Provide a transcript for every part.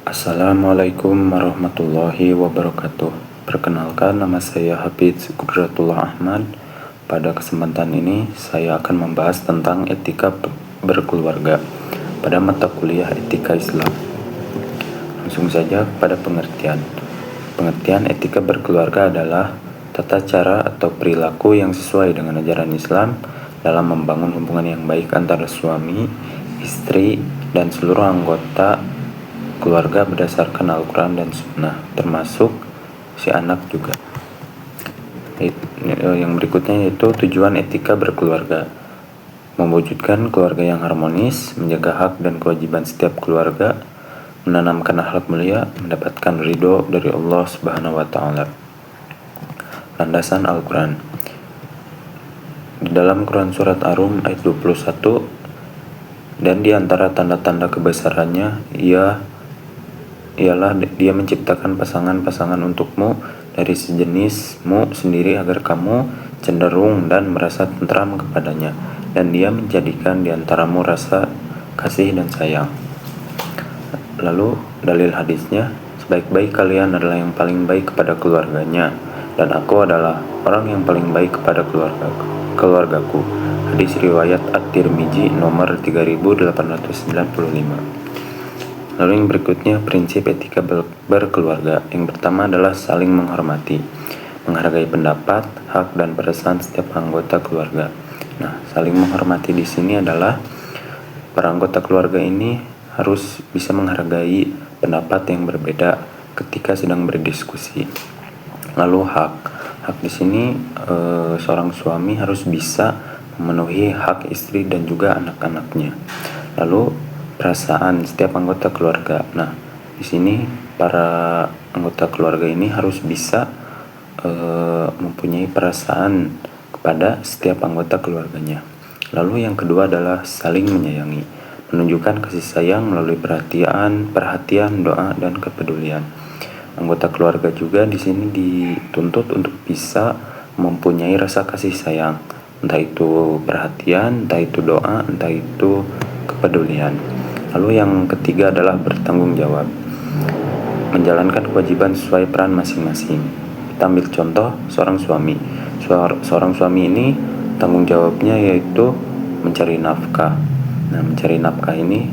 Assalamualaikum warahmatullahi wabarakatuh. Perkenalkan, nama saya Hafidz Qudratullah Ahmad. Pada kesempatan ini saya akan membahas tentang etika berkeluarga pada mata kuliah etika Islam. Langsung saja pada pengertian. Pengertian etika berkeluarga adalah tata cara atau perilaku yang sesuai dengan ajaran Islam dalam membangun hubungan yang baik antara suami, istri, dan seluruh anggota keluarga berdasarkan Al-Quran dan Sunnah, termasuk si anak juga. Yang berikutnya yaitu tujuan etika berkeluarga: mewujudkan keluarga yang harmonis, menjaga hak dan kewajiban setiap keluarga, menanamkan akhlak mulia, mendapatkan ridho dari Allah Subhanahu wa Ta'ala. Landasan Al-Quran. Di dalam Quran Surat Ar-Rum ayat 21, dan di antara tanda-tanda kebesarannya ialah Dia menciptakan pasangan-pasangan untukmu dari sejenismu sendiri agar kamu cenderung dan merasa tentram kepadanya, dan Dia menjadikan di antaramu rasa kasih dan sayang. Lalu dalil hadisnya, sebaik-baik kalian adalah yang paling baik kepada keluarganya, dan aku adalah orang yang paling baik kepada keluargaku. Hadis riwayat At-Tirmizi nomor 3895. Lalu yang berikutnya, prinsip etika berkeluarga. Yang pertama adalah saling menghormati, menghargai pendapat, hak, dan perasaan setiap anggota keluarga. Nah, saling menghormati di sini adalah para anggota keluarga ini harus bisa menghargai pendapat yang berbeda ketika sedang berdiskusi. Lalu hak di sini seorang suami harus bisa memenuhi hak istri dan juga anak-anaknya. Lalu perasaan setiap anggota keluarga. Nah, di sini para anggota keluarga ini harus bisa mempunyai perasaan kepada setiap anggota keluarganya. Lalu yang kedua adalah saling menyayangi, menunjukkan kasih sayang melalui perhatian, doa, dan kepedulian. Anggota keluarga juga di sini dituntut untuk bisa mempunyai rasa kasih sayang, entah itu perhatian, entah itu doa, entah itu kepedulian. Lalu yang ketiga adalah bertanggung jawab, menjalankan kewajiban sesuai peran masing-masing. Kita ambil contoh seorang suami. Seorang suami ini tanggung jawabnya yaitu mencari nafkah. Nah, mencari nafkah ini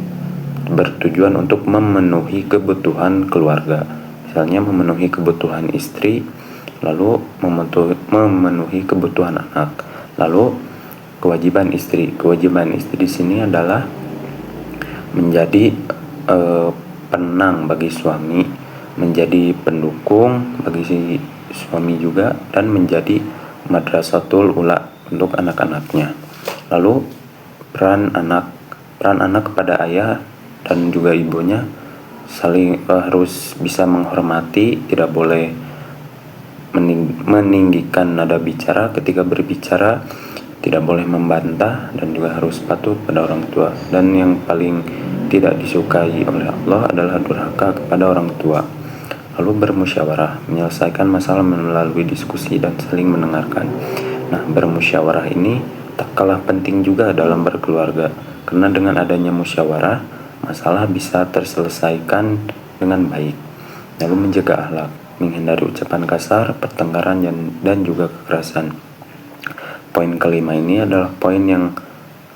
bertujuan untuk memenuhi kebutuhan keluarga. Misalnya memenuhi kebutuhan istri, lalu memenuhi kebutuhan anak. Lalu kewajiban istri di sini adalah menjadi penang bagi suami, menjadi pendukung bagi si suami juga, dan menjadi madrasatul ula untuk anak-anaknya. Lalu peran anak kepada ayah dan juga ibunya saling harus bisa menghormati, tidak boleh meninggikan nada bicara ketika berbicara, tidak boleh membantah, dan juga harus patuh pada orang tua. Dan yang paling tidak disukai oleh Allah adalah durhaka kepada orang tua. Lalu bermusyawarah, menyelesaikan masalah melalui diskusi dan saling mendengarkan. Nah, bermusyawarah ini tak kalah penting juga dalam berkeluarga, karena dengan adanya musyawarah, masalah bisa terselesaikan dengan baik. Lalu menjaga akhlak, menghindari ucapan kasar, pertengkaran, dan juga kekerasan. Poin kelima ini adalah poin yang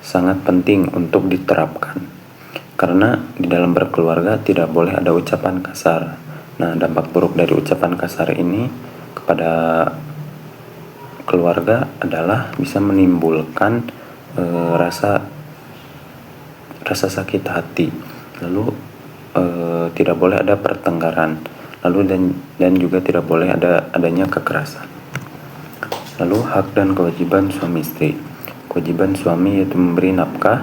sangat penting untuk diterapkan, karena di dalam berkeluarga tidak boleh ada ucapan kasar. Nah, dampak buruk dari ucapan kasar ini kepada keluarga adalah bisa menimbulkan rasa sakit hati. Lalu tidak boleh ada pertengkaran. Lalu dan juga tidak boleh adanya kekerasan. Lalu hak dan kewajiban suami istri. Kewajiban suami yaitu memberi nafkah,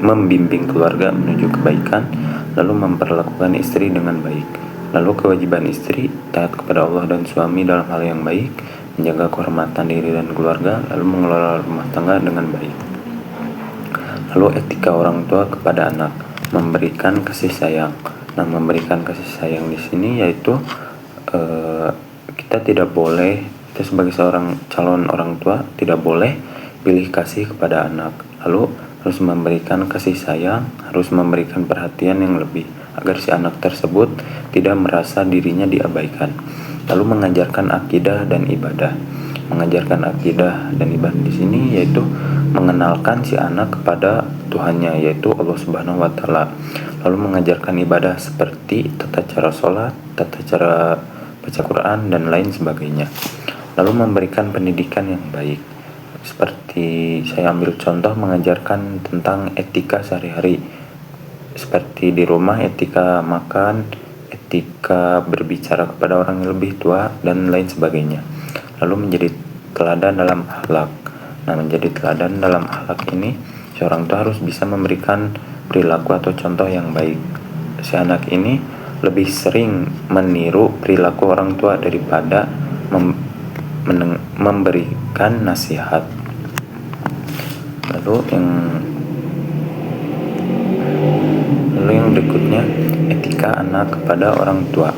membimbing keluarga menuju kebaikan, lalu memperlakukan istri dengan baik. Lalu kewajiban istri taat kepada Allah dan suami dalam hal yang baik, menjaga kehormatan diri dan keluarga, lalu mengelola rumah tangga dengan baik. Lalu etika orang tua kepada anak, memberikan kasih sayang. Nah, memberikan kasih sayang di sini yaitu kita sebagai seorang calon orang tua tidak boleh pilih kasih kepada anak. Lalu harus memberikan kasih sayang, harus memberikan perhatian yang lebih, agar si anak tersebut tidak merasa dirinya diabaikan. Lalu mengajarkan akidah dan ibadah. Mengajarkan akidah dan ibadah di sini yaitu mengenalkan si anak kepada Tuhannya, yaitu Allah Subhanahu wa taala. Lalu mengajarkan ibadah seperti tata cara sholat, tata cara baca Quran dan lain sebagainya. Lalu memberikan pendidikan yang baik. Seperti saya ambil contoh mengajarkan tentang etika sehari-hari. Seperti di rumah etika makan, etika berbicara kepada orang yang lebih tua dan lain sebagainya. Lalu menjadi teladan dalam akhlak. Nah, menjadi teladan dalam akhlak ini seorang tua harus bisa memberikan perilaku atau contoh yang baik. Si anak ini lebih sering meniru perilaku orang tua daripada memberikan nasihat. Lalu yang berikutnya, etika anak kepada orang tua.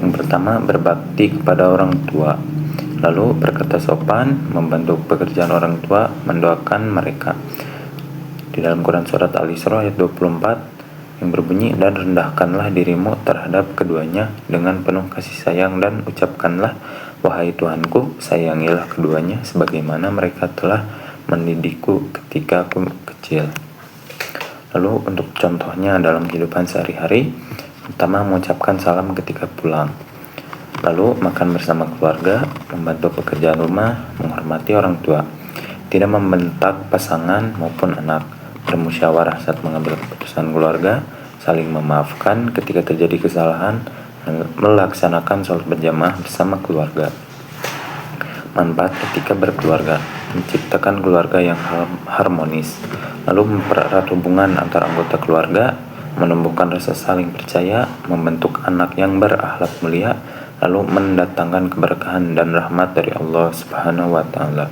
Yang pertama, berbakti kepada orang tua. Lalu berkata sopan, membantu pekerjaan orang tua, mendoakan mereka. Di dalam Quran surat Al-Isra ayat 24 yang berbunyi, dan rendahkanlah dirimu terhadap keduanya dengan penuh kasih sayang dan ucapkanlah, wahai Tuhanku, sayangilah keduanya sebagaimana mereka telah mendidikku ketika aku kecil. Lalu untuk contohnya dalam kehidupan sehari-hari, pertama mengucapkan salam ketika pulang. Lalu makan bersama keluarga, membantu pekerjaan rumah, menghormati orang tua, tidak membentak pasangan maupun anak, bermusyawarah saat mengambil keputusan keluarga, saling memaafkan ketika terjadi kesalahan, dan melaksanakan sholat berjamaah bersama keluarga. Manfaat etika berkeluarga: menciptakan keluarga yang harmonis, lalu mempererat hubungan antar anggota keluarga, menumbuhkan rasa saling percaya, membentuk anak yang berakhlak mulia, lalu mendatangkan keberkahan dan rahmat dari Allah Subhanahu wa taala.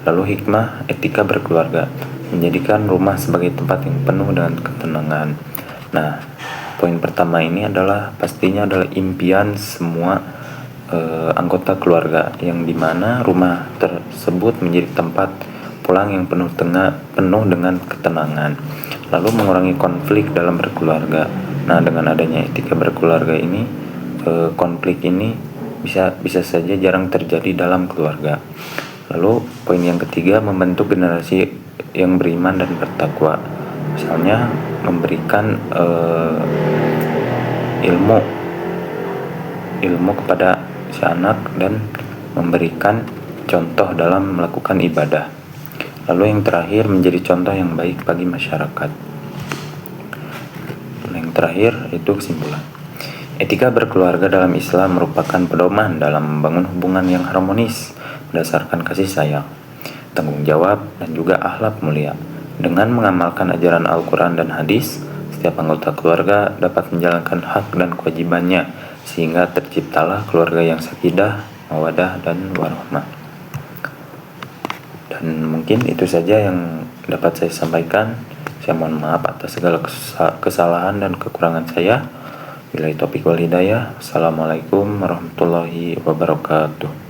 Lalu hikmah etika berkeluarga: menjadikan rumah sebagai tempat yang penuh dengan ketenangan. Nah, poin pertama ini pastinya adalah impian semua anggota keluarga, yang dimana rumah tersebut menjadi tempat pulang yang penuh dengan ketenangan, lalu mengurangi konflik dalam berkeluarga. Nah, dengan adanya etika berkeluarga ini, konflik ini bisa saja jarang terjadi dalam keluarga. Lalu poin yang ketiga, membentuk generasi yang beriman dan bertakwa. Misalnya memberikan ilmu kepada si anak dan memberikan contoh dalam melakukan ibadah. Lalu yang terakhir, menjadi contoh yang baik bagi masyarakat. Yang terakhir itu kesimpulan. Etika berkeluarga dalam Islam merupakan pedoman dalam membangun hubungan yang harmonis berdasarkan kasih sayang, tanggung jawab, dan juga akhlak mulia. Dengan mengamalkan ajaran Al-Quran dan hadis, setiap anggota keluarga dapat menjalankan hak dan kewajibannya, sehingga terciptalah keluarga yang sakinah, mawaddah, dan warahmah. Dan mungkin itu saja yang dapat saya sampaikan. Saya mohon maaf atas segala kesalahan dan kekurangan saya. Billahi taufiq wal hidayah. Assalamualaikum warahmatullahi wabarakatuh.